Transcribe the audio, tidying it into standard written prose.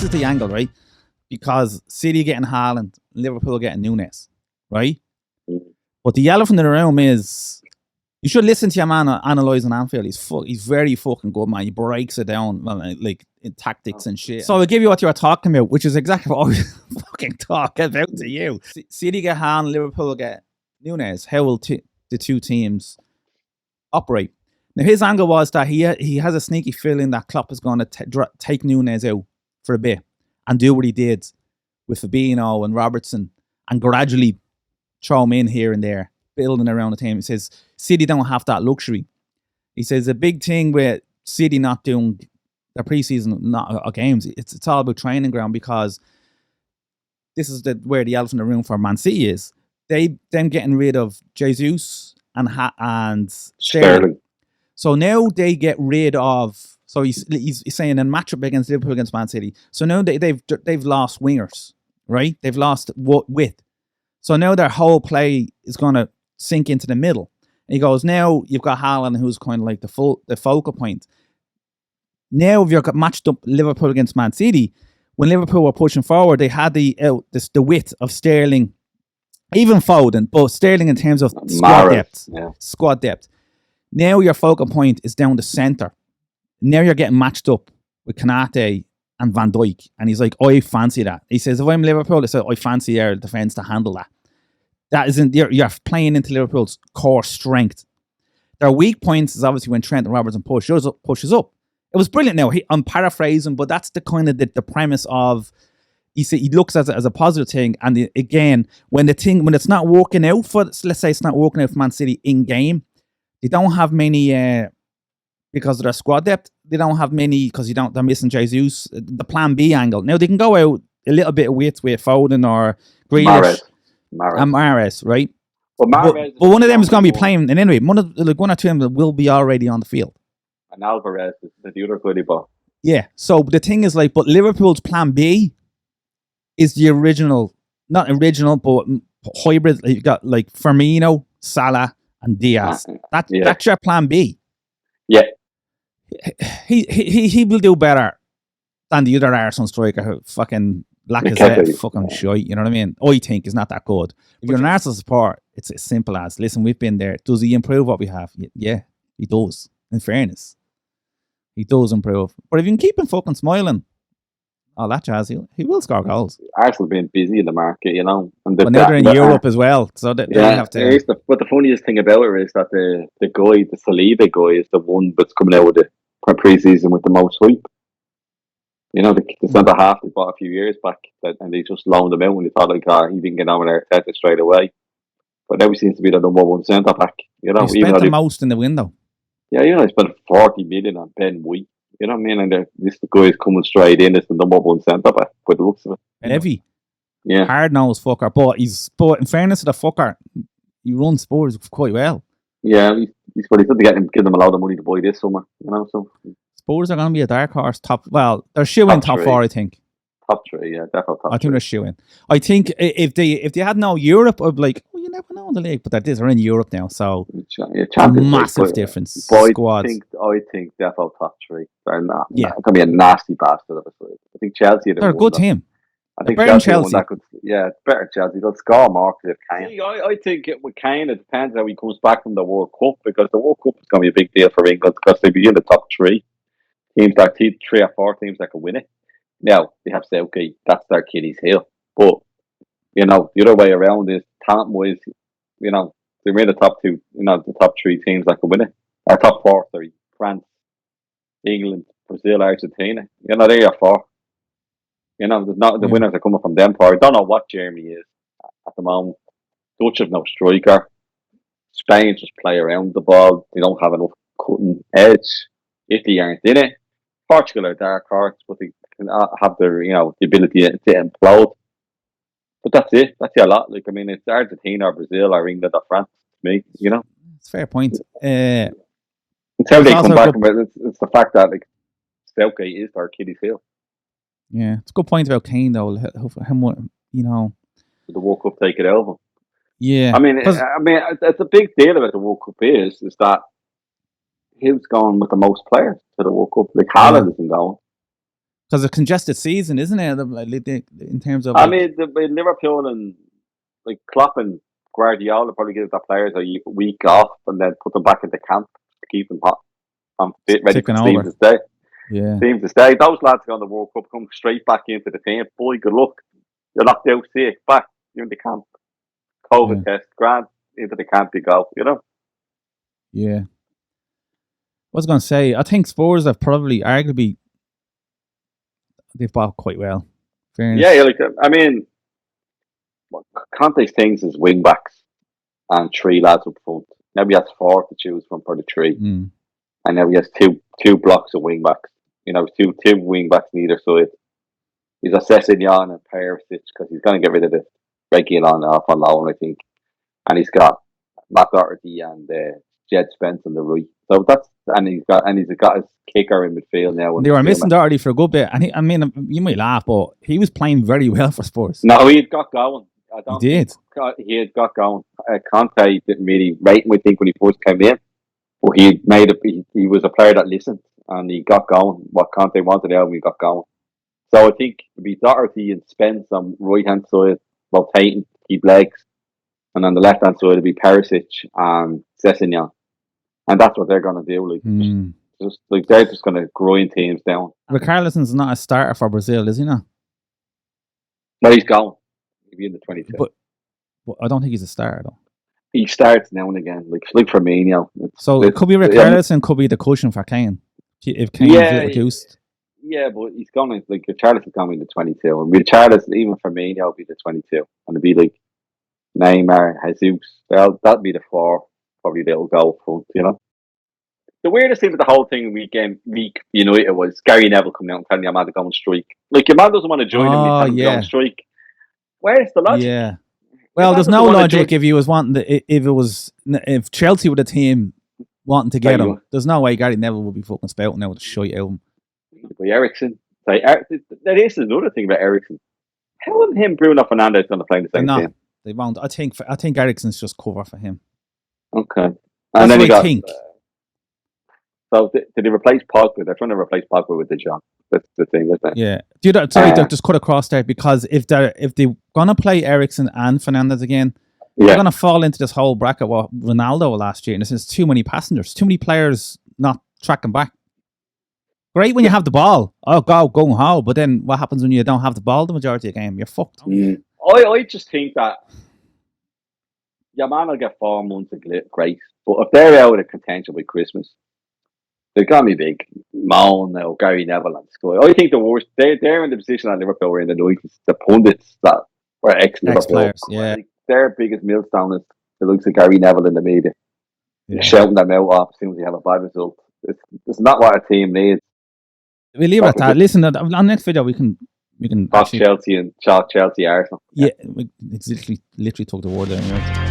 this is the angle, right? Because City getting Haaland, Liverpool getting Nunes, right? But the elephant in the room is, you should listen to your man analysing Anfield. He's very fucking good, man. He breaks it down, like in tactics and shit. So I'll give you what you were talking about, which is exactly what I was fucking talking about to you. City get Haaland, Liverpool get Nunes. How will the two teams operate? Now his angle was that he has a sneaky feeling that Klopp is going to take Nunes out for a bit and do what he did with Fabinho and Robertson and gradually throw him in here and there, building around the team. He says City don't have that luxury. He says a big thing with City not doing their preseason games, it's all about training ground, because this is where the elephant in the room for Man City is. Them getting rid of Jesus and Sterling. So now they get rid of. So he's saying in matchup against Liverpool against Man City. So now they've lost wingers, right? They've lost width. So now their whole play is going to sink into the middle. And he goes, now you've got Haaland, who's kind of like the focal point. Now if you've got matched up Liverpool against Man City, when Liverpool were pushing forward, they had the width of Sterling, even Foden, but Sterling in terms of squad depth. Now your focal point is down the centre. Now you're getting matched up with Konate and Van Dijk. And he's like, I fancy that. He says, if I'm Liverpool, I fancy our defence to handle that. That isn't, you're playing into Liverpool's core strength. Their weak points is obviously when Trent and Robertson pushes up. It was brilliant now. I'm paraphrasing, but that's the kind of the premise of, he looks at it as a positive thing. And again, when it's not working out for, let's say it's not working out for Man City in game, they don't have many, because of their squad depth, they don't have many because they're missing Jesus. The plan B angle. Now they can go out a little bit with Foden or Grealish and Mahrez, right? But one of them is going to be playing, and anyway, one or two of them will be already on the field. And Alvarez is the other goodie ball. Yeah. So the thing is, but Liverpool's plan B is the original, not original, but hybrid. You've got like Firmino, Salah, and Diaz. That's your plan B. Yeah. He will do better than the other Arsenal striker who fucking Lacazette fucking shite, you know what I mean? I think is not that good. If you're an Arsenal supporter, it's as simple as, listen, we've been there. Does he improve what we have? Yeah, he does. In fairness, he does improve. But if you can keep him fucking smiling, all that jazz, he will score goals. Arsenal being busy in the market, you know. And now they're in Europe as well, so they have to. But the funniest thing about it is that the Saliba guy, is the one that's coming out with the pre-season with the most hype. You know, the centre half they bought a few years back, and they just loaned him out when they thought he didn't get on with Arteta straight away. But now he seems to be the number one centre back. You know, he spent the most in the window. Yeah, you know, he spent 40 million on Ben White. You know what I mean? And this guy is coming straight in as the number one centre back by the looks of it. And heavy. Yeah. Hard-nosed fucker. But in fairness to the fucker, he runs Spurs quite well. Yeah, he's probably going to give them a lot of money to buy this summer. You know, so Spurs are going to be a dark horse top. Well, they're shooing top 4, I think. Top 3, yeah, definitely top 3. I think they're shooing. I think if they had no Europe, I'd be like, you never know in the league. But they're in Europe now, so massive difference. Squads. I think definitely top 3. They're not. Yeah, it's going to be a nasty bastard of a side. I think Chelsea. They're a good team. I think Chelsea. It's better Chelsea. They'll score more because of Kane. I think with Kane, it depends how he comes back from the World Cup, because the World Cup is going to be a big deal for England because they'll be in the top 3 teams. That 3 or 4 teams that can win it. Now they have to say, okay, that's their Achilles heel. But you know, the other way around is talent-wise. You know, they're in the top 2. You know, the top 3 teams that can win it. Or top 4, sorry: France, England, Brazil, Argentina. You know, they're your 4. You know, there's not the winners are coming from them 4. I don't know what Germany is at the moment. Dutch have no striker. Spain just play around the ball. They don't have enough cutting edge. Italy aren't in it. Portugal are dark horse, but they can have the ability to implode. But that's it. That's a lot. Like, I mean, it's Argentina or Brazil or England or France to me. You know, it's a fair point. Until they come back, it's the fact that like Southgate is their Achilles heel. Yeah, it's a good point about Kane though. How much, you know, the World Cup take it over. Yeah, I mean, it's a big deal about the World Cup is that who's going with the most players to the World Cup? Like Haaland isn't going. Because it's a congested season, isn't it? In terms of, I mean, Liverpool and like Klopp and Guardiola probably give the players a week off and then put them back into camp to keep them hot and fit, ready for the team to stay. Yeah, team to stay. Those lads go on the World Cup, come straight back into the team. Boy, good luck. You're locked out sick, back. You're in the camp. COVID test, grand, into the camp you go, you know? Yeah. I was going to say, I think Spurs have probably, arguably, they've bought quite well. Fairness. Yeah, like, I mean, Conte's things is wing backs and 3 lads up front. Now he has 4 to choose from for the 3. Mm. And now he has two blocks of wing backs. You know, two wing backs on either side. He's assessing Jan and Perisic because he's going to get rid of the Reguilon off on loan, I think. And he's got Matt Doherty and Jed Spence on the right. So he's got his kicker in midfield now. They were missing Doherty for a good bit, and I mean, you might laugh, but he was playing very well for Spurs. No, he had got going. He did. He had got going. Conte didn't really rate him, I think, when he first came in. But he was a player that listened, and he got going. What Conte wanted out of him, he got going. So I think to be Doherty and Spence on right hand side, rotating, keep legs, and on the left hand side it'd be Perisic and Sessegnon, and that's what they're going to do. Like they're just going to grind teams down. Richarlison's not a starter for Brazil, is he not? No, he's gone. He'll be in the 22. But I don't think he's a starter though. He starts now and again, like Firmino. So it could be Richarlison, could be the cushion for Kane if Kane's reduced. Yeah, but he's going to, like, Richarlison's going to be the 22. And Richarlison, even Firmino, will be the 22. And it'll be like Neymar, Jesus. That'll be the 4. Probably they'll go front, you know. The weirdest thing with the whole thing week United was Gary Neville coming out and telling your man to go on strike. Like, your man doesn't want to join him, you tell him to go on strike. Where's the logic? Yeah. Well, there's no logic if he was wanting if Chelsea were the team wanting to get him. There's no way Gary Neville would be fucking spouting out the shite out of him. By Eriksen. That is another thing about Eriksen. How and him, Bruno Fernandes, going to play in the same team? They won't. I think Eriksen's just cover for him. Okay. And that's then what I think. So did they replace Pogba? They're trying to replace Pogba with De Jong. That's the thing, isn't it? Yeah. Sorry, just cut across there, because if they're gonna play Eriksen and Fernandes again, they're gonna fall into this whole bracket what Ronaldo last year, and there's too many passengers, too many players not tracking back. Great when you have the ball. Oh, go home. But then what happens when you don't have the ball the majority of the game? You're fucked. I just think that your man will get 4 months of grace. But if they're out of contention by Christmas, they're going to be big. Moan or Gary Neville and Sky. I think the worst, they're in the position that Liverpool were in the 90s. The pundits that were ex-Liverpool. Yeah. Like, their biggest millstone is the likes of Gary Neville in the media. Yeah. Shouting them out off as soon as you have a bad result. It's not what a team needs. We leave it at that. Listen, on next video we can talk Chelsea and Chelsea Arsenal. Yeah, it's literally took the word there.